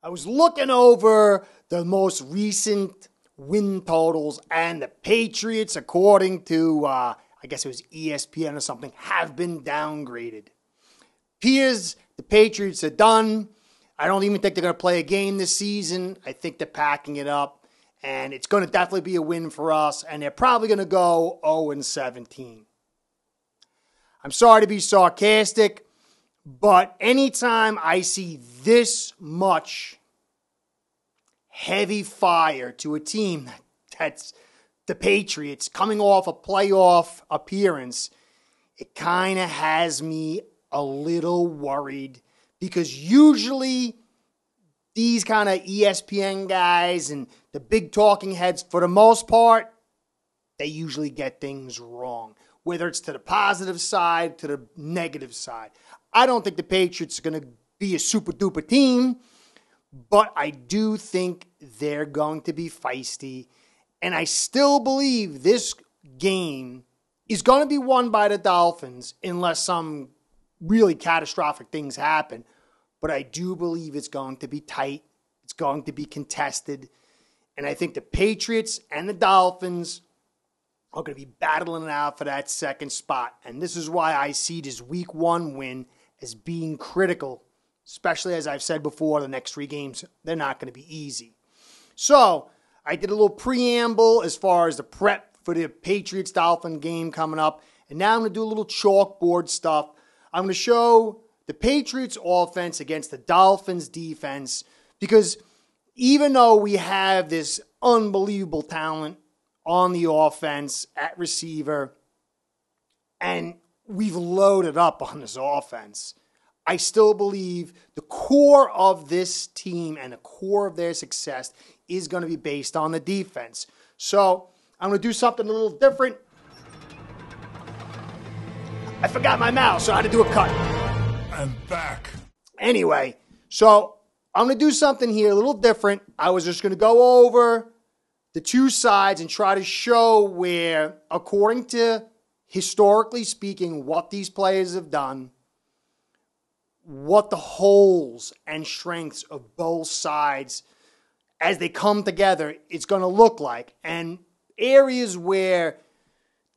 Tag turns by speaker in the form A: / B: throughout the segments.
A: I was looking over the most recent win totals, and the Patriots, according to, I guess it was ESPN or something, have been downgraded. Appears the Patriots are done. I don't even think they're going to play a game this season. I think they're packing it up, and it's going to definitely be a win for us, and they're probably going to go 0-17. I'm sorry to be sarcastic, but anytime I see this much heavy fire to a team that's the Patriots coming off a playoff appearance, it kind of has me a little worried, because usually these kind of ESPN guys and the big talking heads, for the most part, they usually get things wrong, whether it's to the positive side, to the negative side. I don't think the Patriots are going to be a super duper team, but I do think they're going to be feisty. And I still believe this game is going to be won by the Dolphins unless some really catastrophic things happen. But I do believe it's going to be tight. It's going to be contested. And I think the Patriots and the Dolphins are going to be battling it out for that second spot. And this is why I see this week 1 win as being critical, especially as I've said before, the next 3 games, they're not going to be easy. So I did a little preamble as far as the prep for the Patriots-Dolphin game coming up. And now I'm going to do a little chalkboard stuff. I'm going to show the Patriots offense against the Dolphins defense, because even though we have this unbelievable talent on the offense at receiver, and we've loaded up on this offense, I still believe the core of this team and the core of their success is going to be based on the defense. So I'm going to do something a little different. I forgot my mouse, so I had to do a cut.
B: I'm back.
A: Anyway, so I'm going to do something here a little different. I was just going to go over the 2 sides and try to show where, according to historically speaking, what these players have done, what the holes and strengths of both sides as they come together it's going to look like, and areas where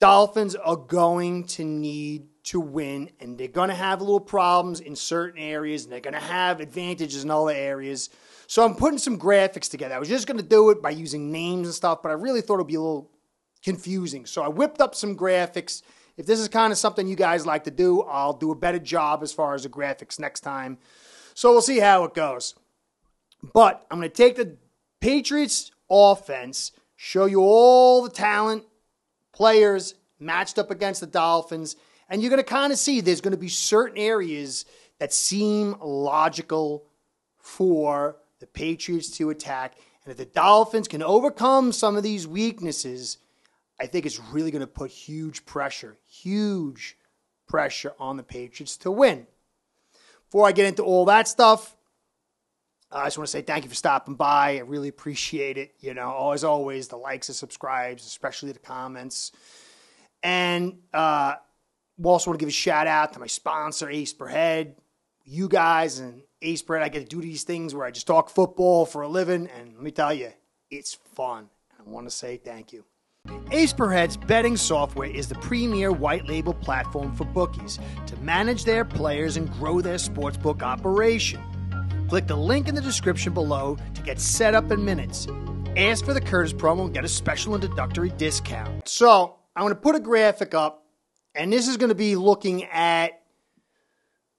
A: Dolphins are going to need to win, and they're going to have little problems in certain areas, and they're going to have advantages in other areas. So I'm putting some graphics together. I was just going to do it by using names and stuff, but I really thought it would be a little confusing. So I whipped up some graphics. If this is kind of something you guys like to do, I'll do a better job as far as the graphics next time. So we'll see how it goes. But I'm going to take the Patriots offense, show you all the talent, players matched up against the Dolphins, and you're going to kind of see there's going to be certain areas that seem logical for the Patriots to attack. And if the Dolphins can overcome some of these weaknesses, I think it's really going to put huge pressure on the Patriots to win. Before I get into all that stuff, I just want to say thank you for stopping by. I really appreciate it. You know, as always, the likes and subscribes, especially the comments. And we also want to give a shout out to my sponsor, Ace Per Head. You guys and Ace Per Head, I get to do these things where I just talk football for a living. And let me tell you, it's fun. I want to say thank you. Ace Per Head's betting software is the premier white label platform for bookies to manage their players and grow their sportsbook operation. Click the link in the description below to get set up in minutes. Ask for the Curtis promo and get a special introductory discount. So I'm going to put a graphic up, and this is going to be looking at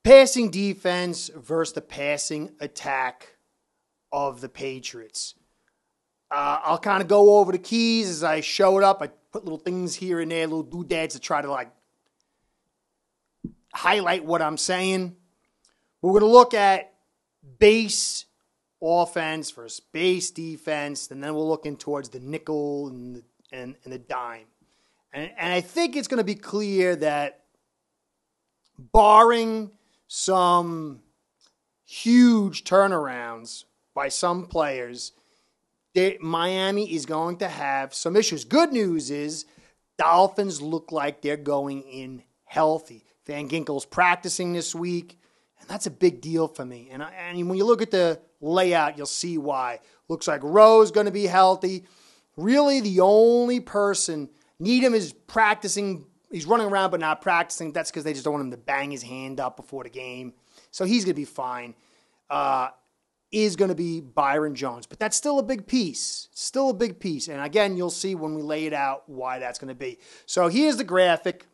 A: passing defense versus the passing attack of the Patriots. I'll kind of go over the keys as I show it up. I put little things here and there, little doodads to try to highlight what I'm saying. We're going to look at base offense versus base defense, and then we'll look in towards the nickel and the dime. And I think it's going to be clear that barring some huge turnarounds by some players, Miami is going to have some issues. Good news is Dolphins look like they're going in healthy. Van Ginkel's practicing this week, and that's a big deal for me. And when you look at the layout, you'll see why. Looks like Rowe's going to be healthy. Really, the only person, Needham is practicing. He's running around but not practicing. That's because they just don't want him to bang his hand up before the game. So he's going to be fine. Is going to be Byron Jones. But that's still a big piece. Still a big piece. And again, you'll see when we lay it out why that's going to be. So here's the graphic.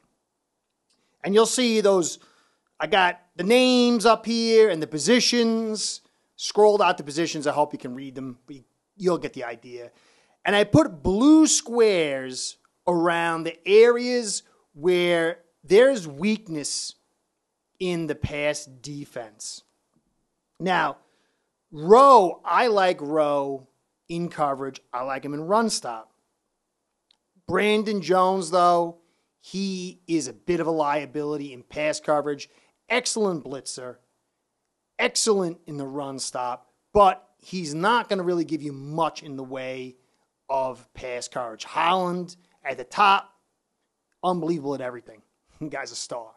A: And you'll see those. I got the names up here and the positions. Scrolled out the positions. I hope you can read them. But you'll get the idea. And I put blue squares around the areas where there's weakness in the pass defense. Now, Rowe, I like Rowe in coverage. I like him in run stop. Brandon Jones, though, he is a bit of a liability in pass coverage. Excellent blitzer. Excellent in the run stop. But he's not going to really give you much in the way of pass coverage. Holland at the top, unbelievable at everything. The guy's a star.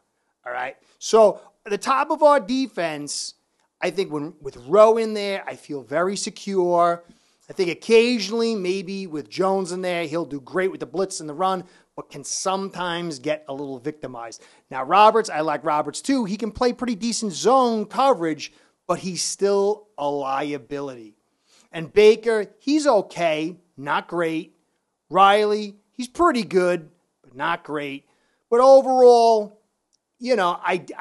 A: All right. So at the top of our defense, I think with Rowe in there, I feel very secure. I think occasionally, maybe with Jones in there, he'll do great with the blitz and the run, but can sometimes get a little victimized. Now, Roberts, I like Roberts too. He can play pretty decent zone coverage, but he's still a liability. And Baker, he's okay, not great. Riley, he's pretty good, but not great. But overall, I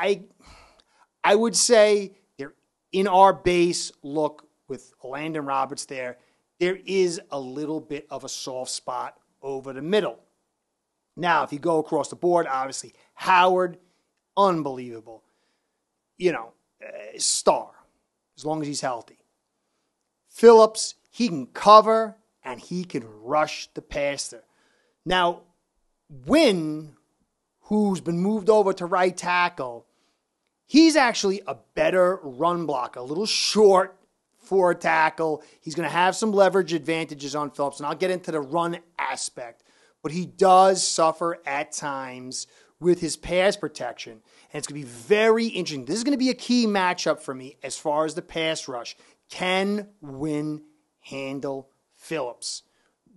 A: would say they're in our base look with Landon Roberts there is a little bit of a soft spot over the middle. Now, if you go across the board, obviously, Howard, unbelievable. Star, as long as he's healthy. Phillips, he can cover and he can rush the passer. Now, Wynn, who's been moved over to right tackle, he's actually a better run blocker, a little short for a tackle. He's going to have some leverage advantages on Phillips, and I'll get into the run aspect. But he does suffer at times with his pass protection, and it's going to be very interesting. This is going to be a key matchup for me as far as the pass rush. Can Wynn handle Phillips?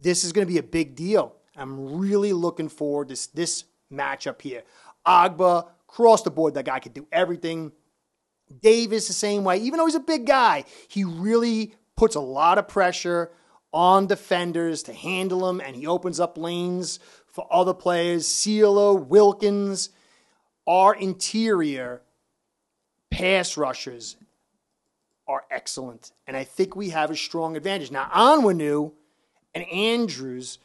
A: This is going to be a big deal. I'm really looking forward to this matchup here. Agba, across the board, that guy could do everything. Davis, the same way. Even though he's a big guy, he really puts a lot of pressure on defenders to handle him, and he opens up lanes for other players. Sealer, Wilkins, our interior pass rushers are excellent, and I think we have a strong advantage. Now, Onwenu and Andrews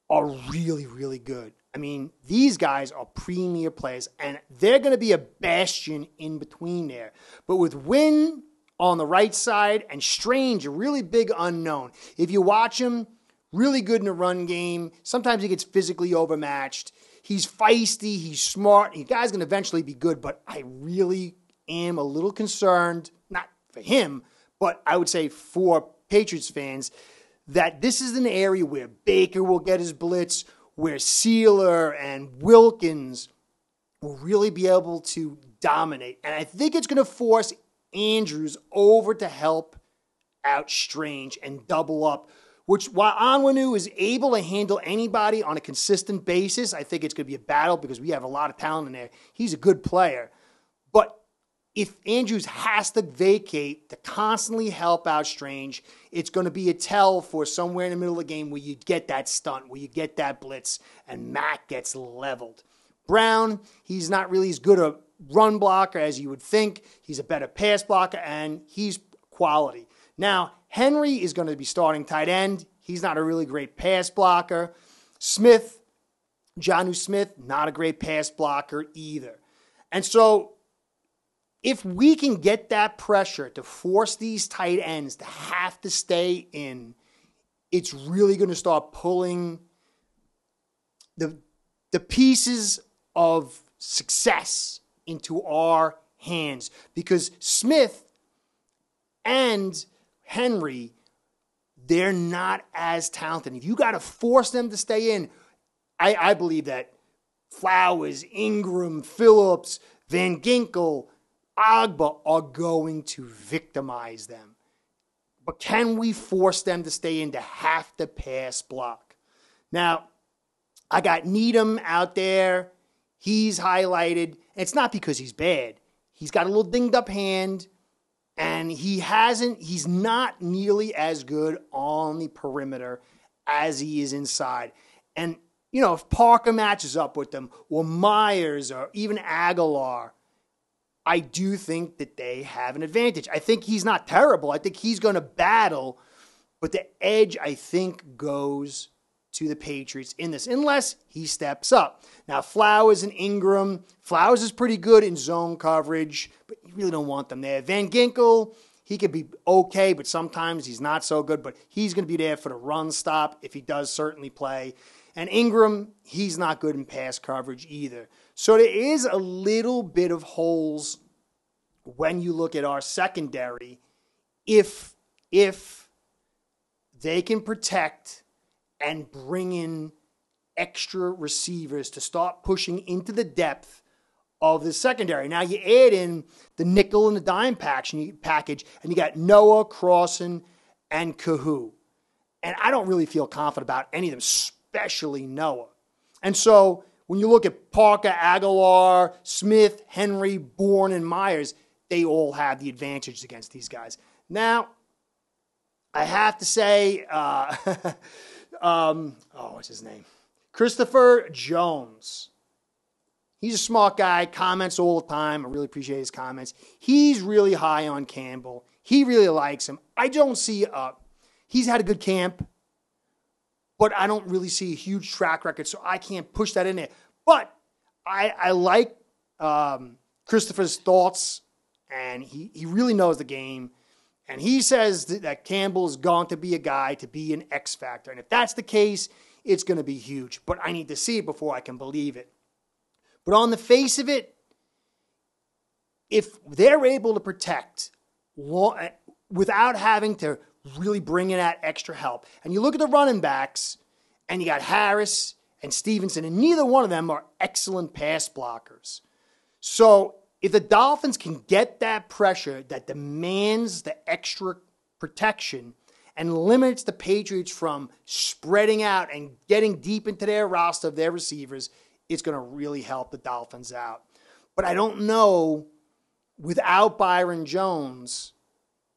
A: are really, really good. I mean, these guys are premier players, and they're going to be a bastion in between there. But with Wynn on the right side and Strange, a really big unknown. If you watch him, really good in the run game. Sometimes he gets physically overmatched. He's feisty. He's smart. The guy's going to eventually be good, but I really am a little concerned, not for him, but I would say for Patriots fans, that this is an area where Baker will get his blitz, where Sealer and Wilkins will really be able to dominate. And I think it's going to force Andrews over to help out Strange and double up, which while Onwenu is able to handle anybody on a consistent basis, I think it's going to be a battle because we have a lot of talent in there. He's a good player. But if Andrews has to vacate to constantly help out Strange, it's going to be a tell for somewhere in the middle of the game where you get that stunt, where you get that blitz, and Matt gets leveled. Brown, he's not really as good a run blocker as you would think. He's a better pass blocker, and he's quality. Now, Henry is going to be starting tight end. He's not a really great pass blocker. Smith, Jonnu Smith, not a great pass blocker either. And so if we can get that pressure to force these tight ends to have to stay in, it's really going to start pulling the pieces of success into our hands. Because Smith and Henry, they're not as talented. If you got to force them to stay in, I believe that Flowers, Ingram, Phillips, Van Ginkel, Agba are going to victimize them. but can we force them to stay in to have to pass block? Now, I got Needham out there. He's highlighted. And it's not because he's bad. He's got a little dinged up hand, and he's not nearly as good on the perimeter as he is inside. And, if Parker matches up with them, or Myers, or even Aguilar, I do think that they have an advantage. I think he's not terrible. I think he's going to battle, but the edge, I think, goes to the Patriots in this, unless he steps up. Now, Flowers and Ingram. Flowers is pretty good in zone coverage, but you really don't want them there. Van Ginkel, he could be okay, but sometimes he's not so good, but he's going to be there for the run stop if he does certainly play. And Ingram, he's not good in pass coverage either. So there is a little bit of holes when you look at our secondary if they can protect and bring in extra receivers to start pushing into the depth of the secondary. Now you add in the nickel and the dime package, and you got Noah, Crossan, and Kahoo. And I don't really feel confident about any of them, especially Noah. And so when you look at Parker, Aguilar, Smith, Henry, Bourne, and Myers, they all have the advantage against these guys. Now, I have to say, what's his name? Christopher Jones. He's a smart guy, comments all the time. I really appreciate his comments. He's really high on Campbell. He really likes him. I don't see, he's had a good camp, but I don't really see a huge track record, so I can't push that in there. But I like Christopher's thoughts, and he really knows the game. And he says that Campbell is going to be a guy to be an X factor. And if that's the case, it's going to be huge. But I need to see it before I can believe it. But on the face of it, if they're able to protect without having to really bring in that extra help, and you look at the running backs, and you got Harris and Stevenson, and neither one of them are excellent pass blockers. So if the Dolphins can get that pressure that demands the extra protection and limits the Patriots from spreading out and getting deep into their roster of their receivers, it's going to really help the Dolphins out. But I don't know, without Byron Jones,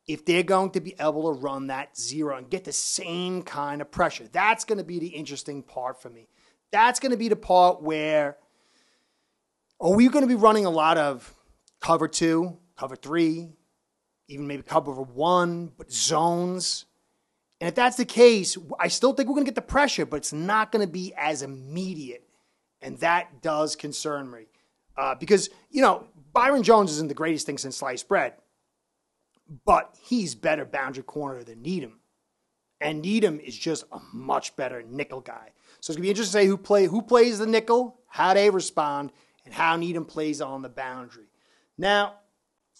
A: if they're going to be able to run that zero and get the same kind of pressure. That's going to be the interesting part for me. That's going to be the part where, are we going to be running a lot of cover 2, cover 3, even maybe cover 1, but zones? And if that's the case, I still think we're going to get the pressure, but it's not going to be as immediate. And that does concern me. Because, Byron Jones isn't the greatest thing since sliced bread, but he's better boundary corner than Needham. And Needham is just a much better nickel guy. So it's going to be interesting to say who plays the nickel, how they respond, and how Needham plays on the boundary. Now,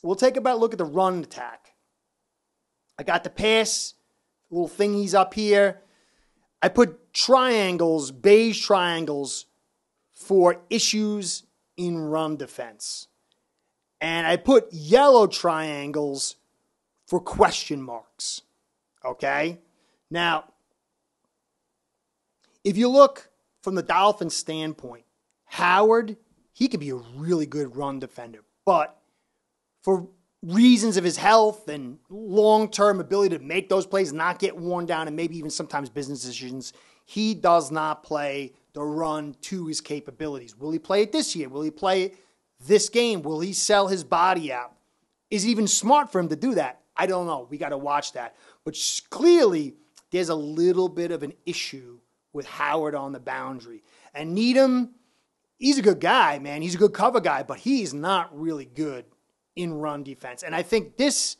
A: we'll take a look at the run attack. I got the pass, little thingies up here. I put triangles, beige triangles, for issues in run defense. And I put yellow triangles for question marks. Okay? Now, if you look from the Dolphins' standpoint, Howard, he could be a really good run defender. But for reasons of his health and long-term ability to make those plays, not get worn down, and maybe even sometimes business decisions, he does not play the run to his capabilities. Will he play it this year? Will he play it this game? Will he sell his body out? Is it even smart for him to do that? I don't know. We got to watch that. But clearly, there's a little bit of an issue with Howard on the boundary. And Needham, he's a good guy, man. He's a good cover guy, but he's not really good in run defense. And I think this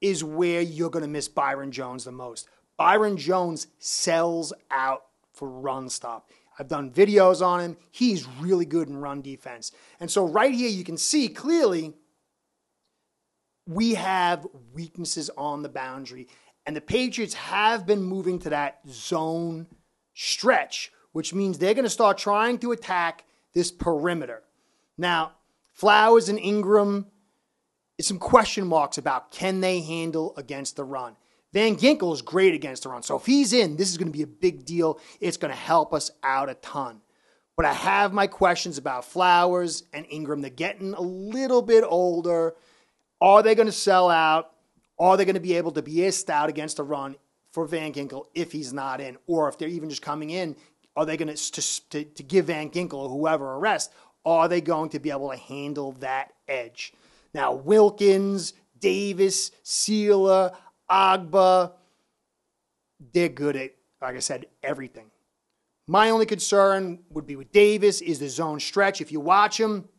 A: is where you're going to miss Byron Jones the most. Byron Jones sells out for run stop. I've done videos on him. He's really good in run defense. And so right here you can see clearly we have weaknesses on the boundary. And the Patriots have been moving to that zone stretch, which means they're going to start trying to attack this perimeter. Now, Flowers and Ingram, some question marks about can they handle against the run. Van Ginkel is great against the run. So if he's in, this is going to be a big deal. It's going to help us out a ton. But I have my questions about Flowers and Ingram. They're getting a little bit older. Are they going to sell out? Are they going to be able to be as stout against the run for Van Ginkel if he's not in? Or if they're even just coming in, are they going to give Van Ginkel or whoever a rest? Are they going to be able to handle that edge? Now, Wilkins, Davis, Sealer, Agba, they're good at, like I said, everything. My only concern would be with Davis is the zone stretch. If you watch him,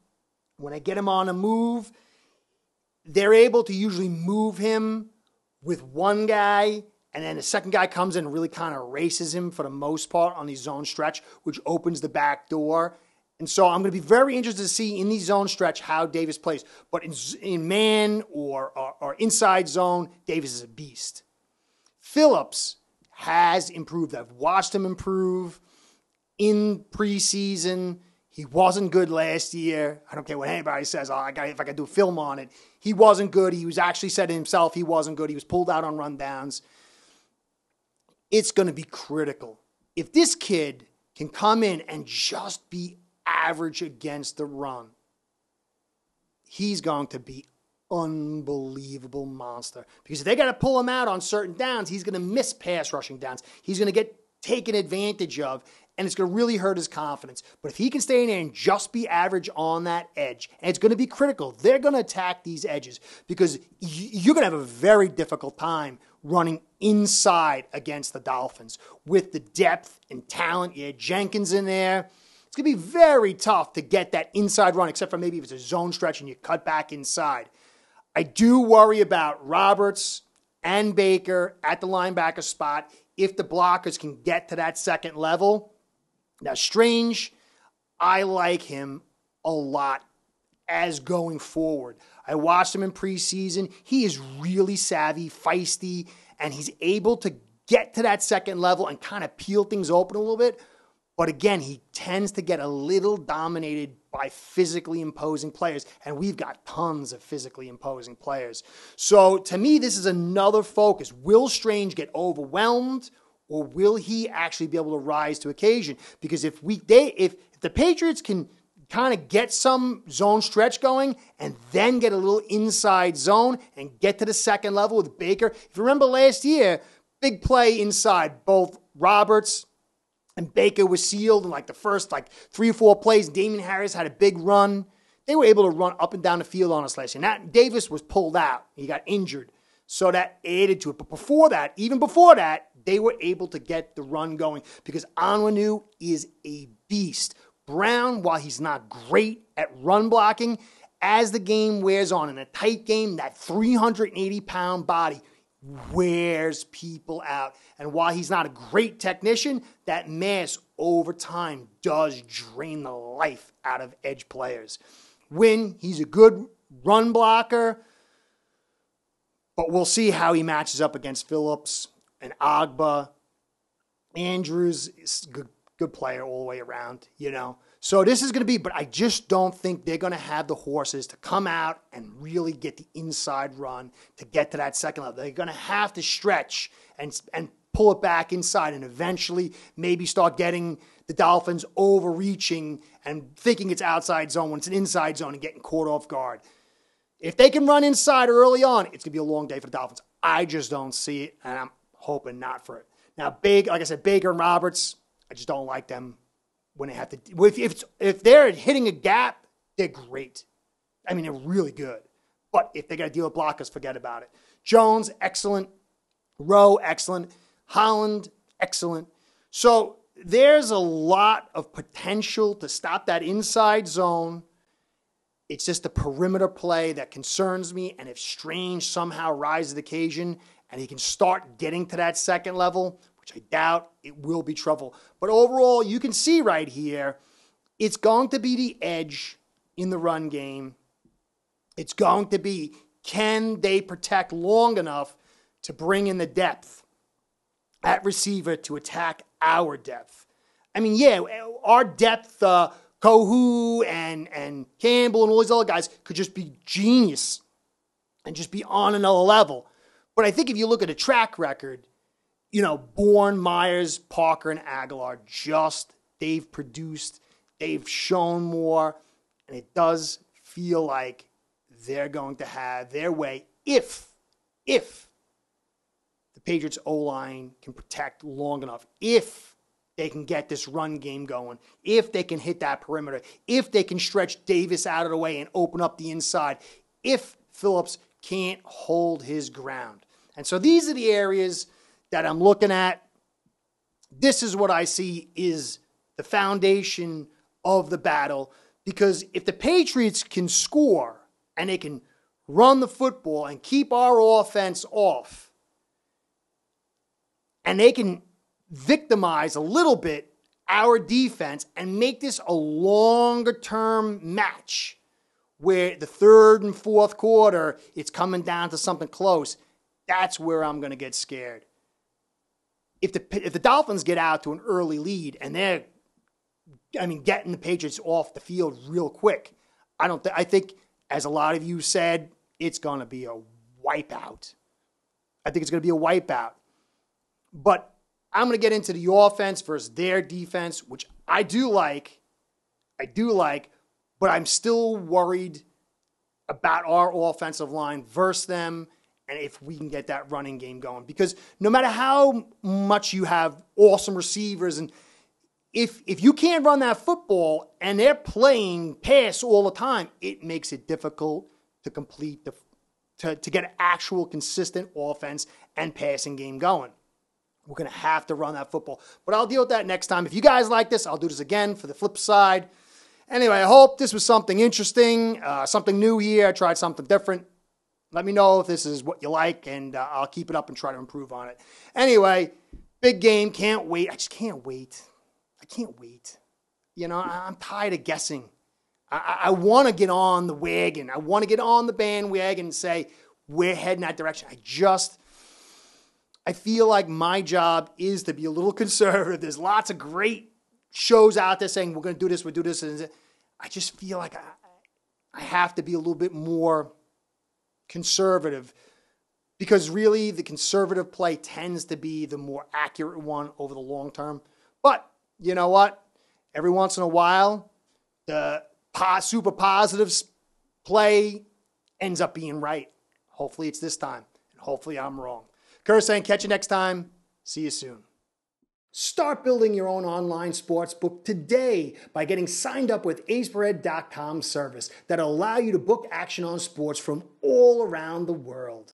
A: when I get him on a move, they're able to usually move him with one guy, and then the second guy comes in and really kind of races him for the most part on the zone stretch, which opens the back door. And so I'm going to be very interested to see in the zone stretch how Davis plays. But in man or inside zone, Davis is a beast. Phillips has improved. I've watched him improve in preseason. He wasn't good last year. I don't care what anybody says. If I could do film on it. He wasn't good. He was actually said to himself he wasn't good. He was pulled out on rundowns. It's going to be critical. If this kid can come in and just be average against the run, he's going to be unbelievable monster. Because if they got to pull him out on certain downs, he's going to miss pass rushing downs. He's going to get taken advantage of, and it's going to really hurt his confidence. But if he can stay in there and just be average on that edge, and it's going to be critical, they're going to attack these edges because you're going to have a very difficult time running inside against the Dolphins. With the depth and talent, you had Jenkins in there. It's going to be very tough to get that inside run, except for maybe if it's a zone stretch and you cut back inside. I do worry about Roberts and Baker at the linebacker spot if the blockers can get to that second level. Now, Strange, I like him a lot as going forward. I watched him in preseason. He is really savvy, feisty, and he's able to get to that second level and kind of peel things open a little bit. But again, he tends to get a little dominated by physically imposing players, and we've got tons of physically imposing players. So to me, this is another focus. Will Strange get overwhelmed, or will he actually be able to rise to occasion? Because if the Patriots can kind of get some zone stretch going and then get a little inside zone and get to the second level with Baker. If you remember last year, big play inside, both Roberts and Baker was sealed in the first 3 or 4 plays. Damian Harris had a big run. They were able to run up and down the field on us last year. Now, Davis was pulled out. He got injured. So that added to it. But even before that, they were able to get the run going because Onwenu is a beast. Brown, while he's not great at run blocking, as the game wears on, in a tight game, that 380-pound body wears people out. And while he's not a great technician, that mass over time does drain the life out of edge players. Wynn, he's a good run blocker, but we'll see how he matches up against Phillips and Agba. Andrews is a good player all the way around, So this is going to be, but I just don't think they're going to have the horses to come out and really get the inside run to get to that second level. They're going to have to stretch and pull it back inside and eventually maybe start getting the Dolphins overreaching and thinking it's outside zone when it's an inside zone and getting caught off guard. If they can run inside early on, it's going to be a long day for the Dolphins. I just don't see it, and I'm hoping not for it. Now, like I said, Baker and Roberts, I just don't like them when they have to. If they're hitting a gap, they're great. I mean, they're really good. But if they got to deal with blockers, forget about it. Jones, excellent. Rowe, excellent. Holland, excellent. So there's a lot of potential to stop that inside zone. It's just the perimeter play that concerns me. And if Strange somehow rises to the occasion and he can start getting to that second level, which I doubt, it will be trouble. But overall, you can see right here, it's going to be the edge in the run game. It's going to be, can they protect long enough to bring in the depth at receiver to attack our depth? I mean, yeah, our depth, Kohu and Campbell and all these other guys could just be genius and just be on another level. But I think if you look at a track record, Bourne, Myers, Parker, and Aguilar they've produced, they've shown more, and it does feel like they're going to have their way if the Patriots O-line can protect long enough, if they can get this run game going, if they can hit that perimeter, if they can stretch Davis out of the way and open up the inside, if Phillips can't hold his ground. And so these are the areas that I'm looking at. This is what I see is the foundation of the battle, because if the Patriots can score and they can run the football and keep our offense off, and they can victimize a little bit our defense and make this a longer-term match where the third and fourth quarter, it's coming down to something close, that's where I'm going to get scared. If the Dolphins get out to an early lead and they're, getting the Patriots off the field real quick, I think, as a lot of you said, it's going to be a wipeout. I think it's going to be a wipeout. But I'm going to get into the offense versus their defense, which I do like, but I'm still worried about our offensive line versus them and if we can get that running game going. Because no matter how much you have awesome receivers, and if you can't run that football and they're playing pass all the time, it makes it difficult to complete to get an actual consistent offense and passing game going. We're going to have to run that football. But I'll deal with that next time. If you guys like this, I'll do this again for the flip side. Anyway, I hope this was something interesting, something new here. I tried something different. Let me know if this is what you like, and I'll keep it up and try to improve on it. Anyway, big game. Can't wait. I just can't wait. I can't wait. I'm tired of guessing. I want to get on the wagon. I want to get on the bandwagon and say, we're heading that direction. I feel like my job is to be a little conservative. There's lots of great shows out there saying, we're going to do this, we'll do this. And I just feel like I have to be a little bit more conservative, because really the conservative play tends to be the more accurate one over the long term. But you know what? Every once in a while, the super positives play ends up being right. Hopefully it's this time, and hopefully I'm wrong. Curtis saying, catch you next time. See you soon. Start building your own online sportsbook today by getting signed up with aceperhead.com service that'll allow you to book action on sports from all around the world.